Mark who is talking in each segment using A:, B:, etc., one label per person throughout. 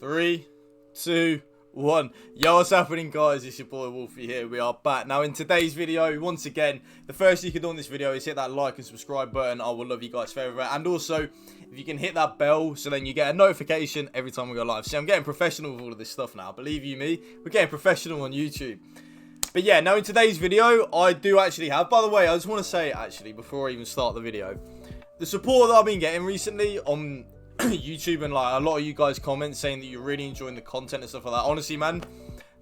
A: 3, 2, 1. Yo, what's happening, guys? It's your boy Wolfie here. We are back. Now, in today's video, once again, the first thing you can do on this video is hit that like and subscribe button. I will love you guys forever. And also, if you can hit that bell, so then you get a notification every time we go live. See, I'm getting professional with all of this stuff now. Believe you me, we're getting professional on YouTube. But yeah, now in today's video, I do actually have... By the way, I just want to say, actually, before I even start the video, the support that I've been getting recently on YouTube, and like a lot of you guys comment saying that you're really enjoying the content and stuff like that. Honestly, man,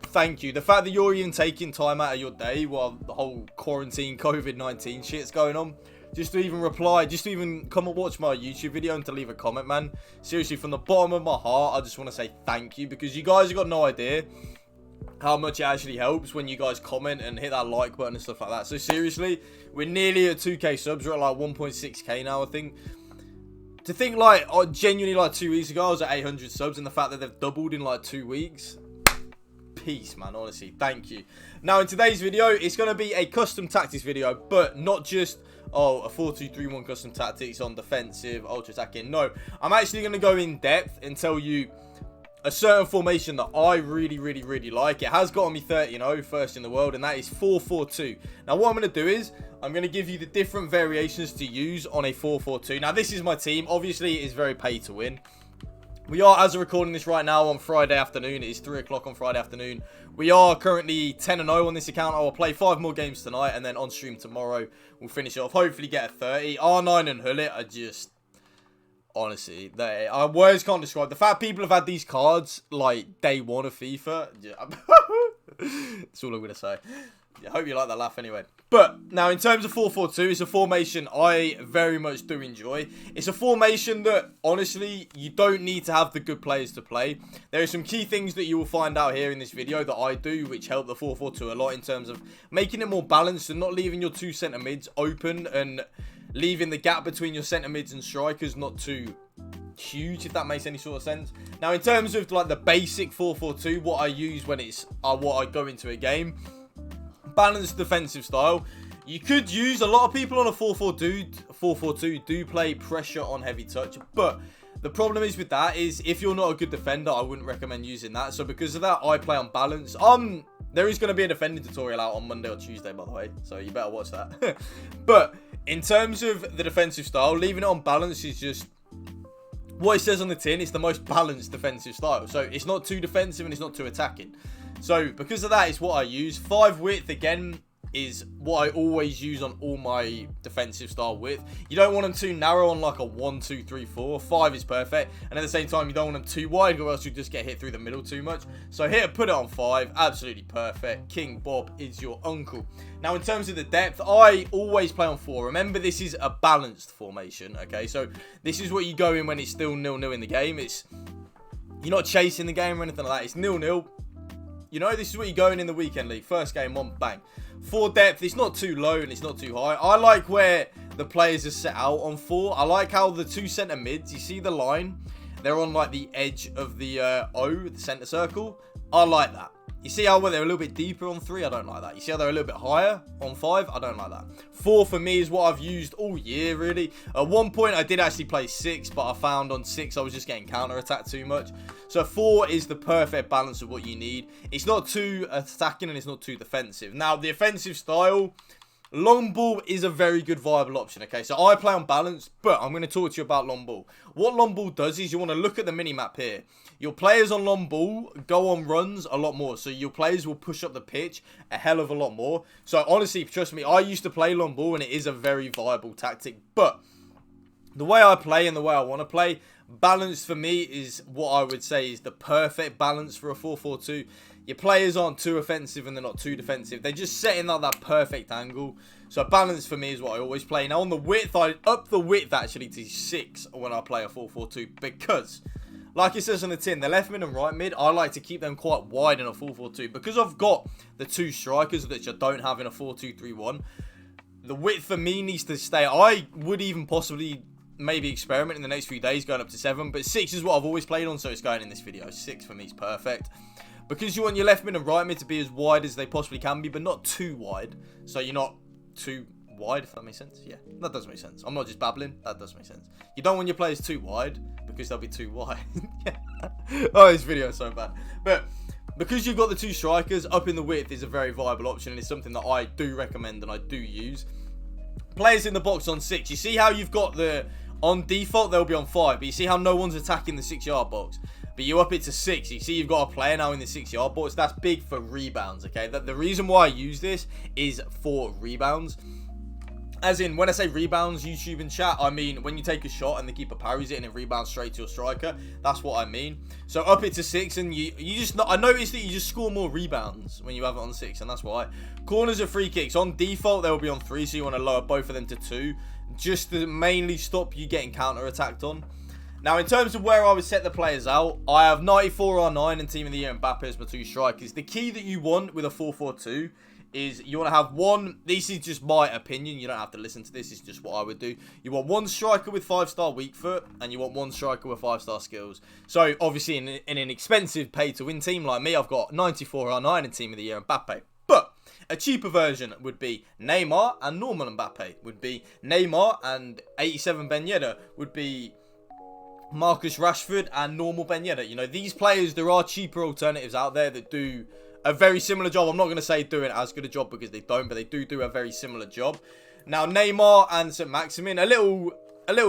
A: thank you. The fact that you're even taking time out of your day while the whole quarantine COVID-19 shit's going on, just to even reply, just to even come and watch my YouTube video and to leave a comment, man, seriously, from the bottom of my heart, I just want to say thank you, because you guys have got no idea how much it actually helps when you guys comment and hit that like button and stuff like that. So seriously, we're nearly at 2k subs. We're at like 1.6k now, I think. To think, like, genuinely, like 2 weeks ago, I was at 800 subs, and the fact that they've doubled in like 2 weeks, peace, man, honestly, thank you. Now, in today's video, it's going to be a custom tactics video, but not just, oh, a 4-2-3-1 custom tactics on defensive, ultra attacking. No, I'm actually going to go in depth and tell you a certain formation that I really like. It has gotten me 30-0, first in the world, and that is 4-4-2. Now, what I'm going to do is, I'm going to give you the different variations to use on a 4-4-2. Now, this is my team. Obviously, it is very pay to win. We are, as of recording this right now, on Friday afternoon. It is 3 o'clock on Friday afternoon. We are currently 10-0 on this account. I will play 5 more games tonight, and then on stream tomorrow, we'll finish it off. Hopefully get a 30. R9 and Hullet are just... Honestly, words can't describe the fact people have had these cards like day one of FIFA. Yeah. That's all I'm gonna say. I hope you like that laugh anyway. But now, in terms of 4-4-2, it's a formation I very much do enjoy. It's a formation that, honestly, you don't need to have the good players to play. There are some key things that you will find out here in this video that I do, which help the 4-4-2 a lot in terms of making it more balanced and not leaving your two centre mids open and leaving the gap between your centre mids and strikers not too huge, if that makes any sort of sense. Now, in terms of like the basic 4-4-2, what I use when it's what I go into a game, balanced defensive style. You could use, a lot of people on a 4-4-2 do play pressure on heavy touch, but the problem is with that is if you're not a good defender, I wouldn't recommend using that. So because of that, I play on balance. There is going to be a defending tutorial out on Monday or Tuesday, by the way, so you better watch that. But in terms of the defensive style, leaving it on balance is just what it says on the tin. It's the most balanced defensive style. So it's not too defensive and it's not too attacking. So because of that, it's what I use. 5 width, again, is what I always use on all my defensive style width. You don't want them too narrow on like a 1, 2, 3, 4. 5 is perfect. And at the same time, you don't want them too wide, or else you just get hit through the middle too much. So here, put it on 5. Absolutely perfect. King Bob is your uncle. Now, in terms of the depth, I always play on 4. Remember, this is a balanced formation, okay? So this is what you go in when it's still 0-0 in the game. You're not chasing the game or anything like that. It's 0-0. You know, this is what you're going in the weekend league. First game on, bang. 4 depth, it's not too low and it's not too high. I like where the players are set out on 4. I like how the 2 centre mids, you see the line? They're on like the edge of the O, the centre circle. I like that. You see how they're a little bit deeper on 3? I don't like that. You see how they're a little bit higher on 5? I don't like that. 4 for me is what I've used all year, really. At one point, I did actually play 6, but I found on 6, I was just getting counter-attacked too much. So 4 is the perfect balance of what you need. It's not too attacking and it's not too defensive. Now, the offensive style, long ball is a very good viable option, okay? So I play on balance, but I'm going to talk to you about long ball. What long ball does is you want to look at the mini-map here. Your players on long ball go on runs a lot more. So your players will push up the pitch a hell of a lot more. So honestly, trust me, I used to play long ball and it is a very viable tactic. But the way I play and the way I want to play, balance for me is what I would say is the perfect balance for a 4-4-2. Your players aren't too offensive and they're not too defensive. They're just setting out that perfect angle. So balance for me is what I always play. Now on the width, I up the width actually to 6 when I play a 4-4-2 because, like it says on the tin, the left mid and right mid, I like to keep them quite wide in a 4-4-2 because I've got the 2 strikers which I don't have in a 4-2-3-1. The width for me needs to stay. I would even possibly maybe experiment in the next few days going up to 7, but 6 is what I've always played on, so it's going in this video. 6 for me is perfect because you want your left mid and right mid to be as wide as they possibly can be, but not too wide, so you're not too wide, if that makes sense. Yeah, that does make sense. I'm not just babbling. That does make sense. You don't want your players too wide because they'll be too wide. Yeah. Oh, this video is so bad. But because you've got the two strikers, up in the width is a very viable option, and it's something that I do recommend and I do use. Players in the box on 6. You see how you've got the... On default, they'll be on 5. But you see how no one's attacking the 6-yard box. But you up it to 6. You see you've got a player now in the 6-yard box. That's big for rebounds, okay? The reason why I use this is for rebounds. As in, when I say rebounds, YouTube and chat, I mean when you take a shot and the keeper parries it and it rebounds straight to your striker. That's what I mean. So up it to 6, and you just... I noticed that you just score more rebounds when you have it on 6, and that's why. Corners and free kicks. On default, they'll be on 3, so you want to lower both of them to 2. Just to mainly stop you getting counter-attacked on. Now, in terms of where I would set the players out, I have 94R9 and Team of the Year Mbappe as my 2 strikers. The key that you want with a 4-4-2 is you want to have one... This is just my opinion. You don't have to listen to this. It's just what I would do. You want one striker with 5-star weak foot, and you want one striker with 5-star skills. So, obviously, in an expensive pay-to-win team like me, I've got 94R9 and Team of the Year Mbappe. But a cheaper version would be Neymar and normal Mbappe. Would be Neymar and 87 Ben Yedder. Would be Marcus Rashford and normal Ben Yedder. You know, these players, there are cheaper alternatives out there that do a very similar job. I'm not going to say doing as good a job because they don't, but they do a very similar job. Now, Neymar and St. Maximin, a little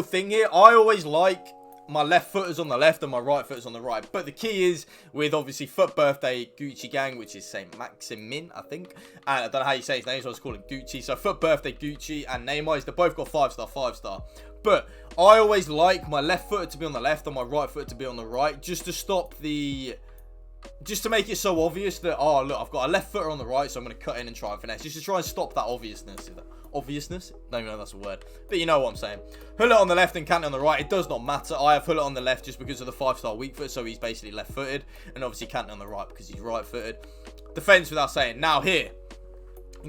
A: thing here. I always like my left footers on the left and my right footers on the right. But the key is with, obviously, Foot Birthday Gucci Gang, which is St. Maximin, I think. And I don't know how you say his name, so I was calling Gucci. So Foot Birthday Gucci and Neymar, they both got 5-star, 5-star. But I always like my left footer to be on the left and my right footer to be on the right, just to stop the... Just to make it so obvious that, oh, look, I've got a left footer on the right, so I'm going to cut in and try and finesse. Just to try and stop that obviousness. Obviousness? Don't even know if that's a word. But you know what I'm saying. Hullet on the left and Kante on the right. It does not matter. I have Hullet on the left just because of the 5-star weak foot, so he's basically left-footed. And obviously Kante on the right because he's right-footed. Defense without saying. Now here,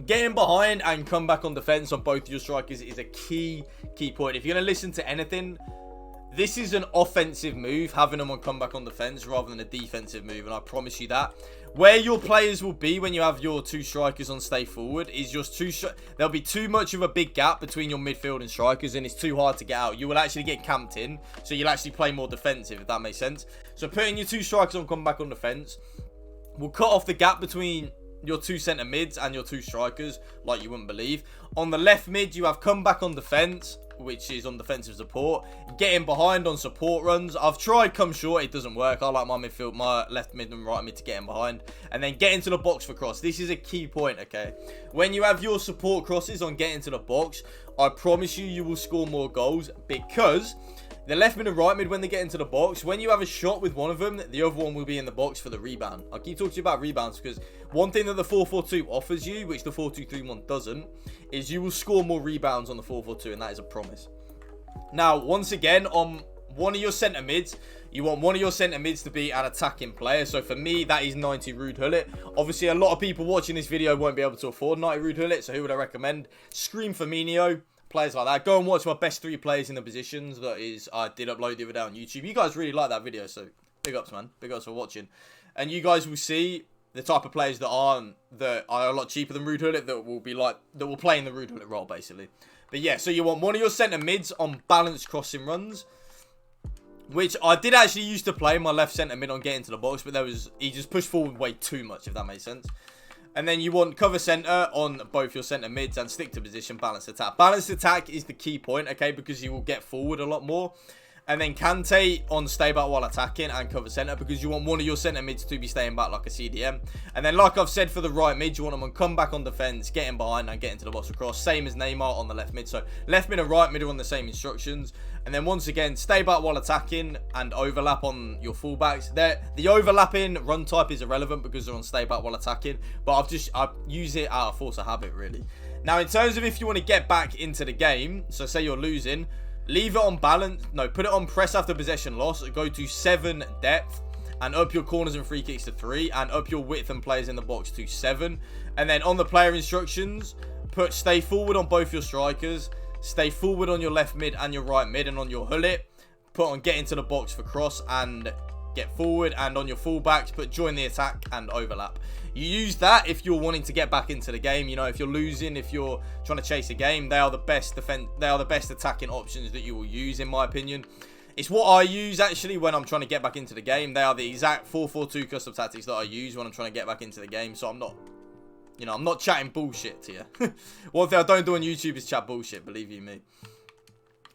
A: getting behind and come back on defense on both your strikers is a key point. If you're going to listen to anything... This is an offensive move, having them on comeback on defense rather than a defensive move, and I promise you that. Where your players will be when you have your 2 strikers on stay forward is just there'll be too much of a big gap between your midfield and strikers, and it's too hard to get out. You will actually get camped in, so you'll actually play more defensive, if that makes sense. So putting your 2 strikers on comeback on defense will cut off the gap between your 2 centre mids and your 2 strikers, like you wouldn't believe. On the left mid, you have comeback on defense, which is on defensive support. Getting behind on support runs. I've tried come short, it doesn't work. I like my midfield, my left mid and right mid to get in behind. And then get into the box for cross. This is a key point, okay? When you have your support crosses on get into the box, I promise you, you will score more goals because the left mid and right mid, when they get into the box, when you have a shot with one of them, the other one will be in the box for the rebound. I keep talking to you about rebounds because one thing that the 4-4-2 offers you, which the 4-2-3-1 doesn't, is you will score more rebounds on the 4-4-2, and that is a promise. Now, once again, on one of your centre mids, you want one of your centre mids to be an attacking player. So for me, that is 90 Ruud Gullit. Obviously, a lot of people watching this video won't be able to afford 90 Ruud Gullit, so who would I recommend? Scream Firmino. Players like that. Go and watch my best 3 players in the positions. That is, I did upload the other day on YouTube. You guys really like that video, so big ups, man. Big ups for watching. And you guys will see the type of players that are a lot cheaper than Ruud Gullit that will play in the Ruud Gullit role, basically. But yeah, so you want one of your centre mids on balanced crossing runs, which I did actually used to play my left centre mid on getting to the box, but he just pushed forward way too much, if that makes sense. And then you want cover centre on both your centre mids and stick to position, balanced attack. Balanced attack is the key point, okay, because you will get forward a lot more. And then Kante on stay back while attacking and cover centre because you want one of your centre mids to be staying back like a CDM. And then like I've said for the right mid, you want them on come back on defence, getting behind and getting to the box across. Same as Neymar on the left mid. So left mid and right mid are on the same instructions. And then once again, stay back while attacking and overlap on your fullbacks. The overlapping run type is irrelevant because they're on stay back while attacking. But I've used it out of force of habit, really. Now, in terms of if you want to get back into the game, so say you're losing, leave it on balance. No, put it on press after possession loss. Go to 7 depth and up your corners and free kicks to 3 and up your width and players in the box to 7. And then on the player instructions, put stay forward on both your strikers, stay forward on your left mid and your right mid, and on your Gullit, put on get into the box for cross and get forward, and on your fullbacks, put join the attack and overlap. You use that if you're wanting to get back into the game. You know, if you're losing, if you're trying to chase a game, they are the best attacking options that you will use, in my opinion. It's what I use, actually, when I'm trying to get back into the game. They are the exact 4-4-2 custom tactics that I use when I'm trying to get back into the game. So I'm not, you know, I'm not chatting bullshit to you. One thing I don't do on YouTube is chat bullshit, believe you me.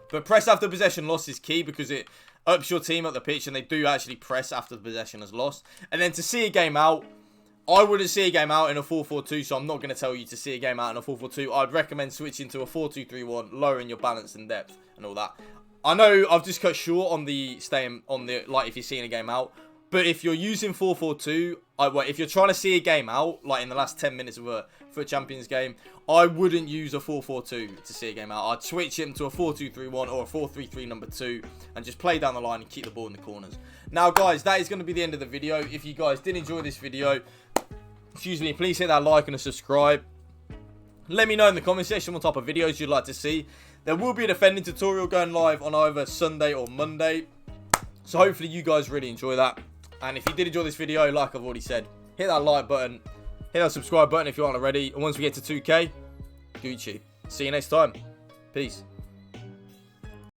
A: But press after possession loss is key because it ups your team up the pitch, and they do actually press after the possession is lost. And then to see a game out, I wouldn't see a game out in a 4-4-2, so I'm not going to tell you to see a game out in a 4-4-2. I'd recommend switching to a 4-2-3-1, lowering your balance and depth and all that. I know I've just cut short on the staying on the, like, if you're seeing a game out. But if you're using 4-4-2, if you're trying to see a game out, like in the last 10 minutes of a FUT Champions game, I wouldn't use a 4-4-2 to see a game out. I'd switch him to a 4-2-3-1 or a 4-3-3 number 2 and just play down the line and keep the ball in the corners. Now, guys, that is going to be the end of the video. If you guys did enjoy this video, excuse me, please hit that like and a subscribe. Let me know in the comment section what type of videos you'd like to see. There will be a defending tutorial going live on either Sunday or Monday. So hopefully you guys really enjoy that. And if you did enjoy this video, like I've already said, hit that like button, hit that subscribe button if you aren't already. And once we get to 2K, Gucci. See you next time. Peace.